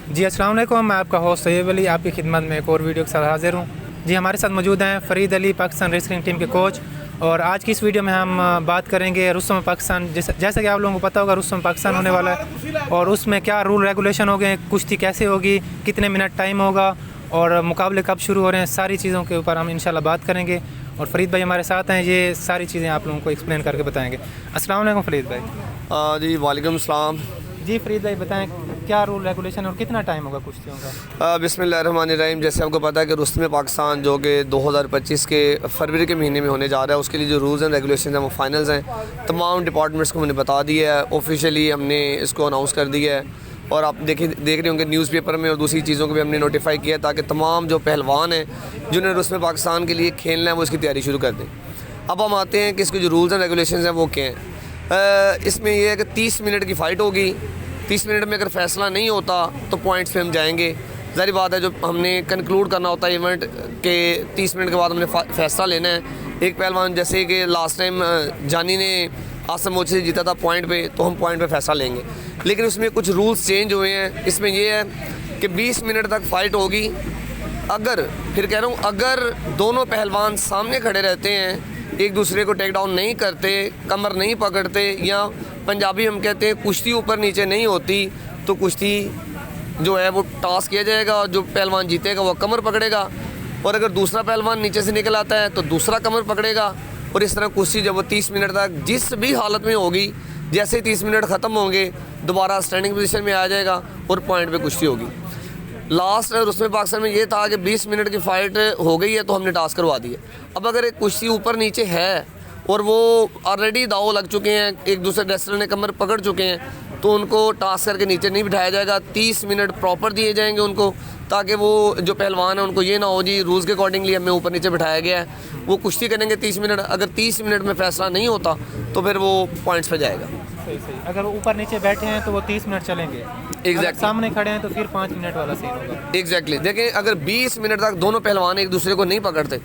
जी अस्सलाम वालेकुम, मैं आपका होस्ट सैयद अली आपकी खिदमत में एक और वीडियो के साथ हाजिर हूँ। जी हमारे साथ मौजूद हैं फ़रीद अली, पाकिस्तान रेसलिंग टीम के कोच। और आज की इस वीडियो में हम बात करेंगे रुस्तम पाकिस्तान। जैसा कि आप लोगों को पता होगा, रुस्तम पाकिस्तान होने वाला है और उसमें क्या रूल रेगुलेशन हो गए, कुश्ती कैसे होगी, कितने मिनट टाइम होगा और मुकाबले कब शुरू हो रहे हैं, सारी चीज़ों के ऊपर हम इंशाल्लाह बात करेंगे। और फ़रीद भाई हमारे साथ हैं, ये सारी चीज़ें आप लोगों को एक्सप्लेन करके बताएँगे। अस्सलाम वालेकुम फ़रीद भाई। जी वालेकुम सलाम। जी फ़रीद भाई बताएं, क्या रूल रेगुलेशन और कितना टाइम होगा कुश्तियों का? बिस्मिल्लाहिर्रहमानिर्रहीम। जैसे आपको पता है कि रुस्तम पाकिस्तान जो कि 2025 के फरवरी के महीने में होने जा रहा है, उसके लिए जो रूल्स एंड रेगुलेशन हैं वो फाइनल्स हैं। तमाम डिपार्टमेंट्स को हमने बता दिया है, ऑफिशियली हमने इसको अनाउंस कर दिया है। और आप देख रहे होंगे न्यूज़पेपर में और दूसरी चीज़ों को भी हमने नोटिफाई किया ताकि तमाम जो पहलवान हैं जिन्होंने रुस्तम पाकिस्तान के लिए खेलना है वो इसकी तैयारी शुरू कर दें। अब हम आते हैं कि इसके जो रूल्स एंड रेगुलेशन हैं वो क्या हैं। इसमें यह है कि 30 मिनट की फ़ाइट होगी। 30 मिनट में अगर फ़ैसला नहीं होता तो पॉइंट्स पे हम जाएंगे। ज़ाहिर बात है, जो हमने कंक्लूड करना होता है इवेंट के 30 मिनट के बाद हमने फ़ैसला लेना है। एक पहलवान जैसे कि लास्ट टाइम जानी ने आसम मोची से जीता था पॉइंट पे, तो हम पॉइंट पे फ़ैसला लेंगे। लेकिन उसमें कुछ रूल्स चेंज हुए हैं। इसमें यह है कि 20 मिनट तक फ़ाइट होगी। अगर, फिर कह रहा हूँ, अगर दोनों पहलवान सामने खड़े रहते हैं, एक दूसरे को टेक डाउन नहीं करते, कमर नहीं पकड़ते, या पंजाबी हम कहते हैं कुश्ती ऊपर नीचे नहीं होती, तो कुश्ती जो है वो टॉस किया जाएगा और जो पहलवान जीतेगा वो कमर पकड़ेगा। और अगर दूसरा पहलवान नीचे से निकल आता है तो दूसरा कमर पकड़ेगा। और इस तरह कुश्ती जब वो 30 मिनट तक जिस भी हालत में होगी, जैसे ही 30 मिनट ख़त्म होंगे दोबारा स्टैंडिंग पोजीशन में आ जाएगा और पॉइंट पे कुश्ती होगी। लास्ट रुस्तम पाकिस्तान में ये था कि 20 मिनट की फ़ाइट हो गई है तो हमने टास्क करवा दिया। अब अगर एक कुश्ती ऊपर नीचे है और वो ऑलरेडी दाव लग चुके हैं, एक दूसरे रेसलर ने कमर पकड़ चुके हैं, तो उनको टास्क करके नीचे नहीं बिठाया जाएगा। 30 मिनट प्रॉपर दिए जाएंगे उनको, ताकि वो जो पहलवान है उनको ये ना हो जी रूल्स के अकॉर्डिंगली हमें ऊपर नीचे बिठाया गया है। वो कुश्ती करेंगे 30 मिनट। अगर 30 मिनट में फ़ैसला नहीं होता तो फिर वो पॉइंट्स पे जाएगा। सही। अगर ऊपर नीचे बैठे हैं तो वो 30 मिनट चलेंगे। एग्जैक्टली। सामने खड़े हैं तो फिर 5 मिनट वाला सीन होगा। एग्जैक्टली। देखें, अगर 20 मिनट तक दोनों पहलवान एक दूसरे को नहीं पकड़ते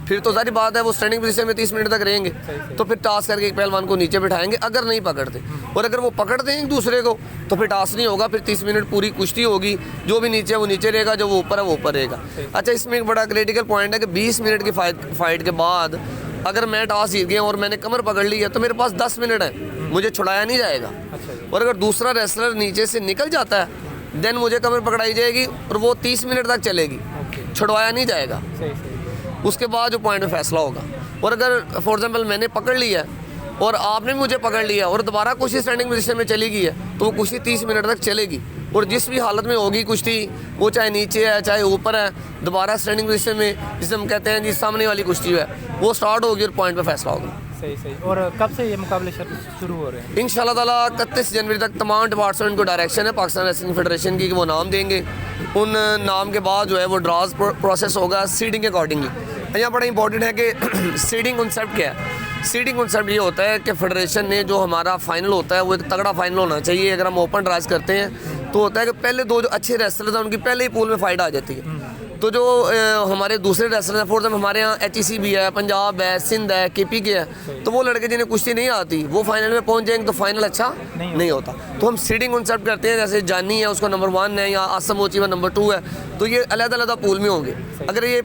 फिर तो सारी बात है वो स्टैंडिंग पोजीशन में 30 मिनट तक रहेंगे। तो फिर टास्क करके एक पहलवान को नीचे बिठाएंगे अगर नहीं पकड़ते। और अगर वो पकड़ते हैं एक दूसरे को तो फिर टास्क नहीं होगा, फिर 30 मिनट पूरी कुश्ती होगी। जो भी नीचे है वो नीचे रहेगा, जो वो ऊपर है वो ऊपर रहेगा। अच्छा, इसमें एक बड़ा क्रिटिकल पॉइंट है कि 20 मिनट की फाइट के बाद अगर मैं टॉस जीत गया और मैंने कमर पकड़ ली है तो मेरे पास 10 मिनट है, मुझे छुड़ाया नहीं जाएगा। और अगर दूसरा रेसलर नीचे से निकल जाता है देन मुझे कमर पकड़ाई जाएगी और वो 30 मिनट तक चलेगी, छुड़वाया नहीं जाएगा। उसके बाद जो पॉइंट में फ़ैसला होगा। और अगर फॉर एग्जांपल मैंने पकड़ लिया और आपने भी मुझे पकड़ लिया और दोबारा कुश्ती स्टैंडिंग पोजीशन में चली गई है तो वो कुश्ती 30 मिनट तक चलेगी। और जिस भी हालत में होगी कुश्ती, वो चाहे नीचे है चाहे ऊपर है, दोबारा स्टैंडिंग पोजीशन में जिसे हम कहते हैं जी सामने वाली कुश्ती है वो स्टार्ट होगी और पॉइंट पे फैसला होगा। सही। और कब से ये मुकाबले शुरू हो रहे हैं? इंशाल्लाह ताला 31 जनवरी तक तमाम डिपार्टमेंट को डायरेक्शन है पाकिस्तान रेसलिंग फेडरेशन की कि वो नाम देंगे। उन नाम के बाद जो है वो ड्राज प्रोसेस होगा सीडिंग के अकॉर्डिंगली। यहाँ बड़ा इंपॉर्टेंट है कि सीडिंग कॉन्सेप्ट क्या है। सीडिंग कॉन्सेप्ट ये होता है कि फेडरेशन ने जो हमारा फाइनल होता है वो एक तगड़ा फाइनल होना चाहिए। अगर हम ओपन ड्राइज करते हैं तो होता है कि पहले दो जो अच्छे रेसलर हैं उनकी पहले ही पूल में फाइट आ जाती है। तो जो हमारे दूसरे रेसलर हैं, फॉर एग्जाम्पल हमारे यहाँ HEC भी है, पंजाब है, सिंध है, KP के है, तो वो लड़के जिन्हें कुश्ती नहीं आती वो फाइनल में पहुँच जाएंगे तो फाइनल अच्छा नहीं होता। तो हम सीडिंग कॉन्सेप्ट करते हैं, जैसे जानी है उसको नंबर 1 है या आसम मोची में नंबर 2 है, तो ये अलग-अलग पूल में होंगे। अगर ये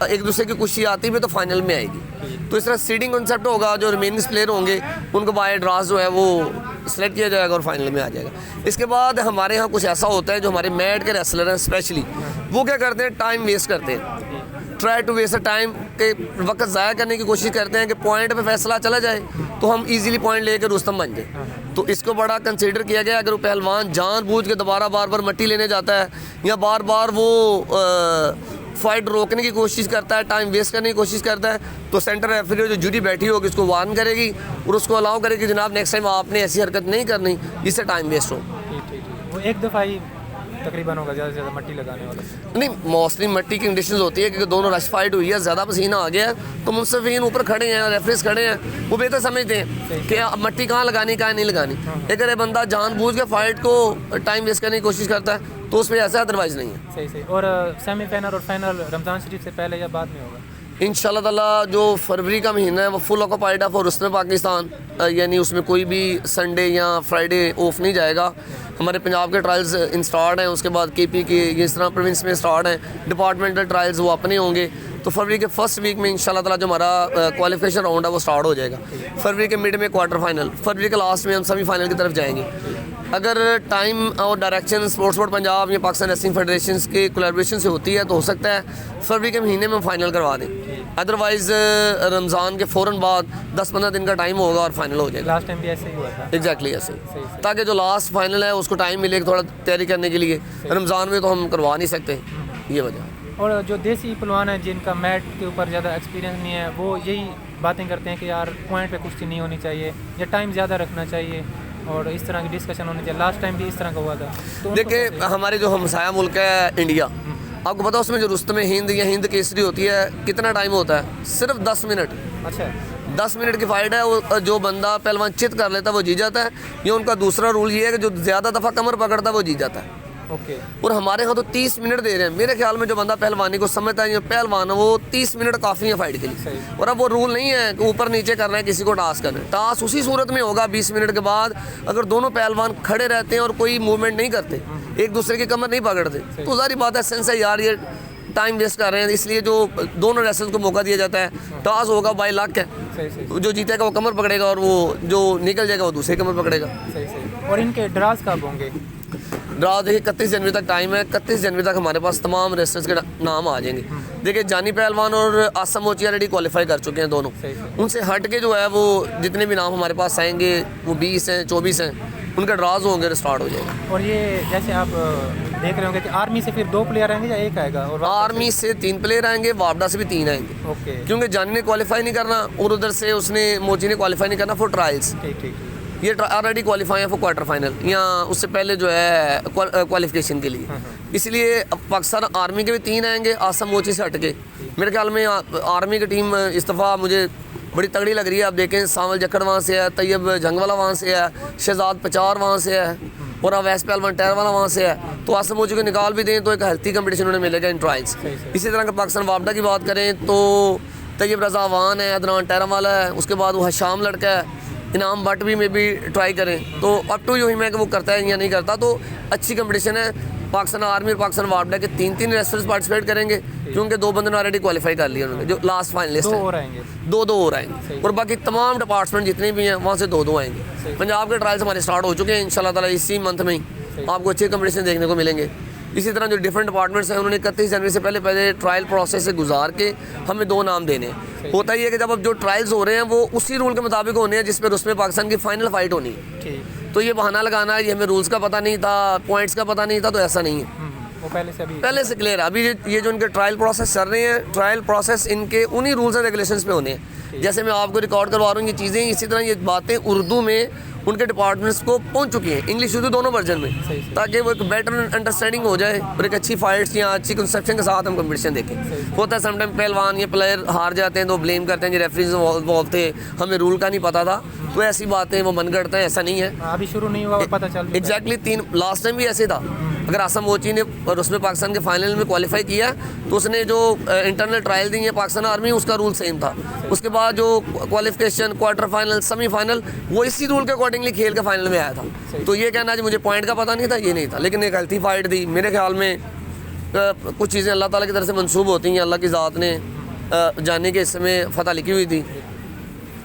एक दूसरे की कुश्ती आती भी तो फाइनल में आएगी। तो इस तरह सीडिंग कॉन्सेप्ट होगा। जो रिमेनिंग प्लेयर होंगे उनको बाय ड्रास जो है वो सेलेक्ट किया जाएगा और फाइनल में आ जाएगा। इसके बाद हमारे यहाँ कुछ ऐसा होता है, जो हमारे मैट के रेसलर हैं स्पेशली, वो क्या करते हैं, टाइम वेस्ट करते हैं। ट्राई टू वेस्ट टाइम के वक्त ज़ाया करने की कोशिश करते हैं कि पॉइंट पे फैसला चला जाए तो हम इजीली पॉइंट लेकर रुस्तम बन जाए। तो इसको बड़ा कंसीडर किया गया। अगर वो पहलवान जानबूझ के दोबारा बार बार मट्टी लेने जाता है या बार बार वो फाइट रोकने की कोशिश करता है, टाइम वेस्ट करने की कोशिश करता है, तो सेंटर रेफरी जो जूरी बैठी होगी उसको वार्न करेगी और उसको अलाउ करेगी जनाब नेक्स्ट टाइम आपने ऐसी हरकत नहीं करनी जिससे टाइम वेस्ट हो। वो एक दफ़ा ही तकरीबन होगा, ज़्यादा से ज़्यादा मट्टी लगाने वाला नहीं, मोस्टली मट्टी की कंडीशंस होती है क्योंकि दोनों रश फाइट हुई है, ज़्यादा पसीना आ गया है, तो मुंसफीन ऊपर खड़े हैं, रेफरीज खड़े हैं, वो बेहतर समझते हैं कि मट्टी कहाँ लगानी कहाँ नहीं लगानी। अगर ये बंदा जानबूझ के फाइट को टाइम वेस्ट करने की कोशिश करता है तो उस पर ऐसा, अदरवाइज नहीं है। सही। और सेमीफाइनल और फाइनल रमज़ान शरीफ से पहले या बाद में होगा? इंशाल्लाह ताला जो फरवरी का महीना है वो फुल ऑक्यूपाइड है फॉर रुस्म पाकिस्तान, यानी उसमें कोई भी संडे या फ्राइडे ऑफ नहीं जाएगा। हमारे पंजाब के ट्रायल्स इन स्टार्ट हैं, उसके बाद केपी के इस तरह प्रोविंस में स्टार्ट हैं, डिपार्टमेंटल ट्रायल्स वो अपने होंगे। तो फरवरी के फर्स्ट वीक में इंशाल्लाह ताला जो हमारा क्वालिफिकेशन राउंड है वो स्टार्ट हो जाएगा। फरवरी के मिड में क्वार्टर फाइनल, फरवरी के लास्ट में हम सेमीफाइनल की तरफ जाएंगे। अगर टाइम और डायरेक्शन स्पोर्ट्स बोर्ड पंजाब या पाकिस्तान रेसलिंग फेडरेशन के कोलैबोरेशन से होती है तो हो सकता है फरवरी के महीने में हम फाइनल करवा दें। अदरवाइज़ रमज़ान के फ़ौरन बाद 10-15 दिन का टाइम होगा और फाइनल हो जाएगा। लास्ट टाइम भी ऐसे ही हुआ था। एग्जैक्टली ऐसे ही, ताकि जो लास्ट फाइनल है उसको टाइम मिले थोड़ा तैयारी करने के लिए। रमज़ान में तो हम करवा नहीं सकते, ये वजह। और जो देसी पहलवान है जिनका मैट के ऊपर ज़्यादा एक्सपीरियंस नहीं है, वो यही बातें करते हैं कि यार पॉइंट पे कुश्ती नहीं होनी चाहिए या टाइम ज़्यादा रखना चाहिए और इस तरह की डिस्कशन होनी चाहिए। लास्ट टाइम भी इस तरह का हुआ था। तो देखिए हमारे जो हमसाया मुल्क है इंडिया, आपको पता है उसमें जो रुस्तम हिंद या हिंद केसरी होती है कितना टाइम होता है? सिर्फ 10 मिनट। अच्छा, 10 मिनट की फाइट है। वो जो बंदा पहलवान चित कर लेता है वो जीत जाता है। ये उनका दूसरा रूल ये है कि जो ज़्यादा दफ़ा कमर पकड़ता है वो जीत जाता है। ओके। और हमारे यहाँ तो 30 मिनट दे रहे हैं। मेरे ख्याल में जो बंदा पहलवानी को समझता है, पहलवान है, वो 30 मिनट काफ़ी है फाइट के लिए। और अब वो रूल नहीं है कि ऊपर नीचे करना है, किसी को टास्क करना है। टास्क उसी सूरत में होगा 20 मिनट के बाद अगर दोनों पहलवान खड़े रहते हैं और कोई मूवमेंट नहीं करते, एक दूसरे की कमर नहीं पकड़ते, तो सारी बात है सेंस है यार ये टाइम वेस्ट कर रहे हैं। इसलिए जो दोनों रेसलर्स को मौका दिया जाता है, टॉस होगा बाय लक है, जो जीतेगा वो कमर पकड़ेगा और वो जो निकल जाएगा वो दूसरे कमर पकड़ेगा। सही। और इनके ड्राज कब होंगे? ड्रा देखिए 31 जनवरी तक टाइम है। 31 जनवरी तक हमारे पास तमाम रेसलर्स के नाम आ जाएंगे। देखिए जानी पहलवान और आसम मोची ऑलरेडी क्वालिफाई कर चुके हैं दोनों। उनसे हट के जो है वो जितने भी नाम हमारे पास आएंगे वो 20 हैं 24 हैं, उनका ड्राज होंगे, स्टार्ट हो जाएगा। और ये जैसे आप देख रहे होंगे कि आर्मी से फिर 2 प्लेयर आएंगे या एक आएगा? और आर्मी से 3 प्लेयर आएंगे, वापडा से भी 3 आएंगे। ओके। क्योंकि जानी ने क्वालिफाई नहीं करना और उधर से उसने मोची ने क्वालिफाई नहीं करना फॉर ट्रायल्स। ठीक। ये ऑलरेडी क्वालिफाई है फॉर क्वार्टर फाइनल या उससे पहले जो है क्वालिफिकेशन के लिए। इसलिए अब पाकिस्तान आर्मी के भी 3 आएंगे आसम मोची से हट के। मेरे ख्याल में आर्मी की टीम इस दफ़ा मुझे बड़ी तगड़ी लग रही है। आप देखें सावल जक्कड़ वहाँ से है, तैयब जंगवाला वहाँ से है, शहजाद पचार वहाँ से है और अवैस पहलवान टैर वाला वहाँ से है। तो आसम मोची को निकाल भी दें तो एक हेल्थी कंपटीशन उन्हें मिलेगा इन ट्रायल्स। इसी तरह का पाकिस्तान वापडा की बात करें तो तैयब रजा वान है, अदनान टैरम वाला है, उसके बाद वो हशाम लड़का है, इनाम बट भी में भी ट्राई करें। तो अप टू यू ही मैं कि वो करता है या नहीं करता। तो अच्छी कंपटीशन है। पाकिस्तान आर्मी और पाकिस्तान वापडा के 3 रेसलर्स पार्टिसिपेट करेंगे क्योंकि 2 बंदों ने ऑलरेडी क्वालिफाई कर लिया उन्होंने, जो लास्ट फाइनलिस्ट है। 2 और आएंगे और बाकी तमाम डिपार्टमेंट जितने भी हैं वहाँ से 2 आएंगे। पंजाब के ट्रायल्स हमारे स्टार्ट हो चुके हैं इंशाल्लाह ताला इसी मंथ में ही आपको अच्छे कंपटीशन देखने को मिलेंगे। इसी तरह जो डिफरेंट डिपार्टमेंट्स हैं उन्होंने 31 जनवरी से पहले ट्रायल प्रोसेस से गुजार के हमें 2 नाम देने हैं। होता ही है कि जब अब जो ट्रायल्स हो रहे हैं वो उसी रूल के मुताबिक होने हैं जिस पर उसमें पाकिस्तान की फाइनल फाइट होनी है। तो ये बहाना लगाना है ये हमें रूल्स का पता नहीं था, पॉइंट्स का पता नहीं था, तो ऐसा नहीं है। वो पहले से क्लियर है। अभी ये जो इनके ट्रायल प्रोसेस चल रहे हैं, ट्रायल प्रोसेस इनके उन्हीं रूल्स एंड रेगुलेशंस पे होने हैं। जैसे मैं आपको रिकॉर्ड करवा रहा हूँ ये चीज़ें, इसी तरह ये बातें उर्दू में उनके डिपार्टमेंट्स को पहुंच चुकी हैं, इंग्लिश उर्दू दोनों वर्जन में, ताकि वो एक बेटर अंडरस्टैंडिंग हो जाए और एक अच्छी फाइट्स या अच्छी कंसेप्शन के साथ हम कंपटीशन देखें। होता है समटाइम पहलवान या प्लेयर हार जाते हैं तो ब्लेम करते हैं कि रेफरीज इन्वॉल्व थे, हमें रूल का नहीं पता था। तो ऐसी बातें वो मन करते हैं, ऐसा नहीं है। अभी शुरू नहीं हुआ पता चल एग्जैक्टली 3 लास्ट टाइम भी ऐसे था। अगर आसम मोची ने और उसमें पाकिस्तान के फाइनल में क्वालिफाई किया तो उसने जो इंटरनल ट्रायल दी है पाकिस्तान आर्मी, उसका रूल सेम था। उसके बाद जो क्वालिफिकेशन, क्वार्टर फाइनल, सेमीफाइनल, वो इसी रूल के अकॉर्डिंगली खेल के फाइनल में आया था। तो ये कहना है मुझे पॉइंट का पता नहीं था, ये नहीं था। लेकिन एक हेल्थी फाइट थी। मेरे ख्याल में कुछ चीज़ें अल्लाह ताला की तरफ से मंसूब होती हैं। अल्लाह की ज़ात ने जाने के हिस्से में फ़तह लिखी हुई थी,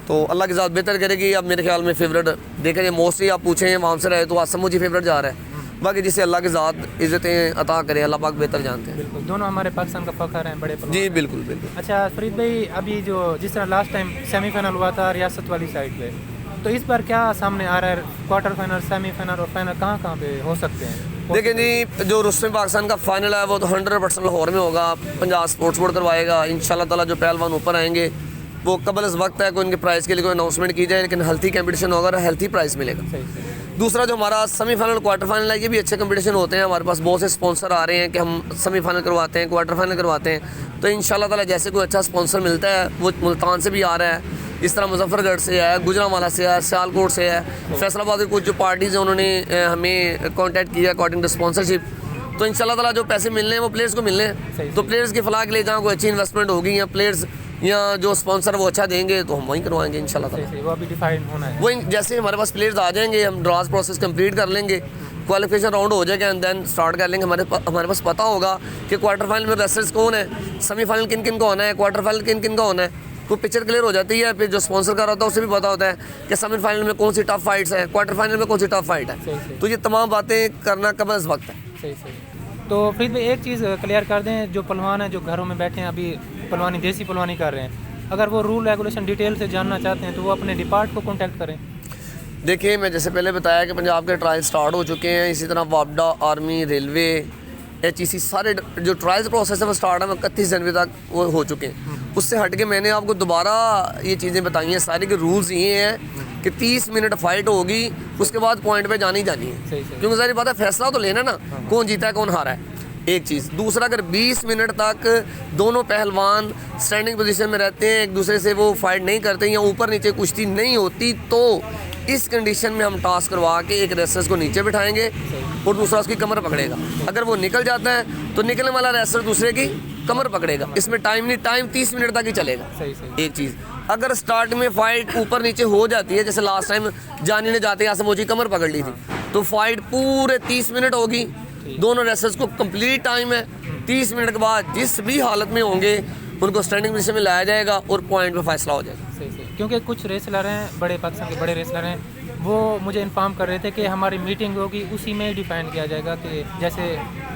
तो अल्लाह की ज़ात बेहतर करेगी। अब मेरे ख्याल में फेवरेट देखा जाए, मोस्टली आप पूछें वहाँ से रहे तो आसम मोची फेवरेट जा रहा है। बाकी जिसे अल्लाह की ज़ात इज़्ज़तें अता करे, अल्लाह पाक बेहतर जानते हैं। बिल्कुल, दोनों हमारे पाकिस्तान का फ़ख्र हैं, बड़े जी बिल्कुल बिल्कुल। अच्छा फरीद भाई, अभी जो जिस तरह लास्ट टाइम सेमीफाइनल हुआ था रियासत वाली साइड पे, तो इस बार क्या सामने आ रहा है? क्वार्टर फाइनल, सेमीफाइनल और फाइनल कहाँ पे हो सकते हैं? देखिए जी, जो रुस्म पाकिस्तान का फाइनल है वो तो 100% लाहौर में होगा। पंजाब स्पोर्ट्स बोर्ड करवाएगा इंशाल्लाह ताला। जो पहलवान ऊपर आएंगे वो कबल इस वक्त है कि उनके प्राइज़ के लिए कोई अनाउंसमेंट की जाए, लेकिन हेल्थी कंपटीशन होगा और हेल्थी प्राइस मिलेगा। दूसरा जो हमारा सेमीफाइनल क्वार्टर फाइनल है, ये भी अच्छे कंपटीशन होते हैं। हमारे पास बहुत से स्पॉन्सर आ रहे हैं कि हम सेमीफाइनल करवाते हैं, क्वार्टर फाइनल करवाते हैं। तो इंशाल्लाह ताला जैसे कोई अच्छा स्पॉन्सर मिलता है, वो मुल्तान से भी आ रहा है, इस तरह मुजफ्फरगढ़ से है, गुजरांवाला से है, सियालकोट से है, फैसलाबाद की कुछ जो पार्टीज़ हैं उन्होंने हमें कॉन्टैक्ट किया अकॉर्डिंग टू स्पॉन्सरशिप। तो इंशाल्लाह ताला जो पैसे मिलने हैं वो प्लेयर्स को मिलने हैं। तो प्लेयर्स की फलाह के लिए जहाँ कोई अच्छी इन्वेस्टमेंट होगी या प्लेयर्स या जो स्पॉन्सर वो अच्छा देंगे तो हम वहीं करवाएंगे इंशाल्लाह ताला। वो अभी डिफाइन होना है। वो जैसे हमारे पास प्लेयर्स आ जाएंगे, हम ड्राज प्रोसेस कंप्लीट कर लेंगे, क्वालिफिकेशन राउंड हो जाएगा एंड देन स्टार्ट कर लेंगे। हमारे पास पता होगा कि क्वार्टर फाइनल में रेसलर्स कौन है, सेमीफाइनल किन किन का होना है, क्वार्टर फाइनल किन किन का होना है। तो पिक्चर क्लियर हो जाती है। फिर जो स्पॉन्सर कर रहा होता है उसे भी पता होता है कि सेमीफाइनल में कौन सी टफ फाइट्स है, क्वार्टर फाइनल में कौन सी टफ फाइट है। तो ये तमाम बातें करना कब इस वक्त है। सही सही। तो फिर भी एक चीज़ क्लियर कर दें, जो पहलवान हैं जो घरों में बैठे हैं अभी पहलवानी देसी पहलवानी कर रहे हैं, अगर वो रूल रेगुलेशन डिटेल से जानना चाहते हैं तो वो अपने डिपार्ट को कॉन्टैक्ट करें। देखिए मैं जैसे पहले बताया कि पंजाब के ट्रायल स्टार्ट हो चुके हैं, इसी तरह वापडा, आर्मी, रेलवे, HEC सारे जो ट्रायल्स प्रोसेस है वो स्टार्ट है 31 जनवरी तक वो हो चुके हैं। उससे हट के मैंने आपको दोबारा ये चीज़ें बताई हैं सारी के रूल्स ये हैं कि 30 मिनट फाइट होगी, उसके बाद पॉइंट पे जानी है। क्योंकि सारी बात है फैसला तो लेना ना, कौन जीता है कौन हारा है, एक चीज़। दूसरा, अगर 20 मिनट तक दोनों पहलवान स्टैंडिंग पोजीशन में रहते हैं, एक दूसरे से वो फाइट नहीं करते या ऊपर नीचे कुश्ती नहीं होती, तो इस कंडीशन में हम टास्क करवा के एक रेसलर को नीचे बिठाएंगे और दूसरा उसकी कमर पकड़ेगा। अगर वो निकल जाता है तो निकलने वाला रेसलर दूसरे की कमर पकड़ेगा। इसमें टाइम नहीं, टाइम 30 मिनट तक ही चलेगा। एक चीज़, अगर स्टार्ट में फाइट ऊपर नीचे हो जाती है, जैसे लास्ट टाइम जानी ने जाते आसम की कमर पकड़ ली थी, तो फाइट पूरे 30 मिनट होगी। दोनों रेसलर्स को कंप्लीट टाइम है। 30 मिनट के बाद जिस भी हालत में होंगे उनको स्टैंडिंग पोजीशन में लाया जाएगा और पॉइंट पे फैसला हो जाएगा। क्योंकि कुछ रेसलर हैं, बड़े पाकिस्तान के बड़े रेसलर हैं, वो मुझे इन्फॉर्म कर रहे थे कि हमारी मीटिंग होगी उसी में ही डिफाइन किया जाएगा कि जैसे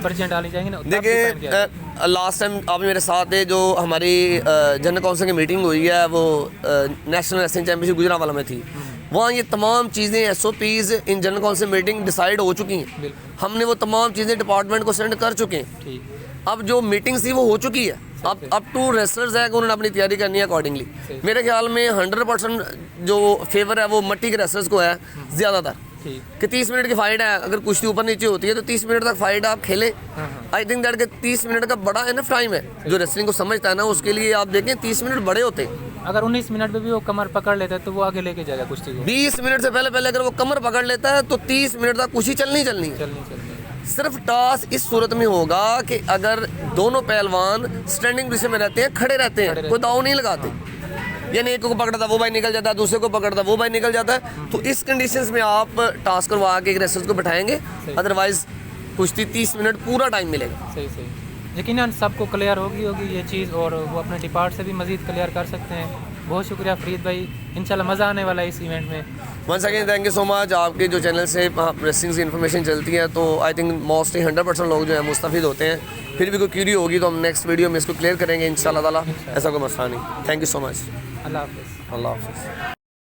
प्रेसिडेंट डाली जाएंगे ना। देखिए लास्ट टाइम आप मेरे साथ है, जो हमारी जनरल काउंसिल की मीटिंग हुई है वो नेशनल रेसलिंग चैंपियनशिप गुजरांवाला में थी। वहाँ ये तमाम चीज़ें SOPs in general council meeting decide हो चुकी हैं। हमने वो तमाम चीज़ें डिपार्टमेंट को सेंड कर चुके हैं। अब जो मीटिंग्स थी वो हो चुकी है। अब टू रेसलर्स है कि उन्होंने अपनी तैयारी करनी है अकॉर्डिंगली। मेरे ख्याल में 100% जो फेवर है वो मट्टी के रेसलर्स को है ज़्यादातर, कि 30 मिनट की फाइट है। अगर कुश्ती ऊपर नीचे होती है तो 30 मिनट तक फाइट आप खेलें। आई थिंक दैट के 30 मिनट का बड़ा इनफ टाइम है। जो रेसलिंग को समझता है ना उसके लिए आप देखें 30 मिनट बड़े होते हैं। अगर 19 मिनट में भी वो कमर पकड़ लेता है तो वो आगे लेके जाएगा कुश्ती को। 20 मिनट से पहले अगर वो कमर पकड़ लेता है तो 30 मिनट तक कुश्ती चलनी है। सिर्फ टॉस इस सूरत में होगा कि अगर दोनों पहलवान स्टैंडिंग पोजीशन में रहते हैं, खड़े रहते हैं, कोई दाव नहीं लगाते, यानी एक को पकड़ता वो भाई निकल जाता है, दूसरे को पकड़ता वो भाई निकल जाता है, तो इस कंडीशंस में आप टास्क करवा के एक रेसलर को बैठाएंगे। अदरवाइज कुश्ती 30 मिनट पूरा टाइम मिलेगा। सही यकीनन सबको क्लियर होगी ये चीज़, और वो अपने डिपार्ट से भी मज़ीद क्लियर कर सकते हैं। बहुत शुक्रिया फरीद भाई, इंशाल्लाह मज़ा आने वाला है इस इवेंट में। Once again thank you so much. आपके जो चैनल से रेसलिंग की इन्फॉर्मेशन चलती है तो आई थिंक मोस्टली 100% लोग जो है मुस्तफ़ीद होते हैं। फिर भी कोई क्यूरी होगी तो हम नेक्स्ट वीडियो में इसको क्लियर करेंगे इंशाल्लाह ताला। ऐसा कोई मसला नहीं। Thank you so much. अल्लाह हाफ़िज़। अल्लाह हाफ़िज़।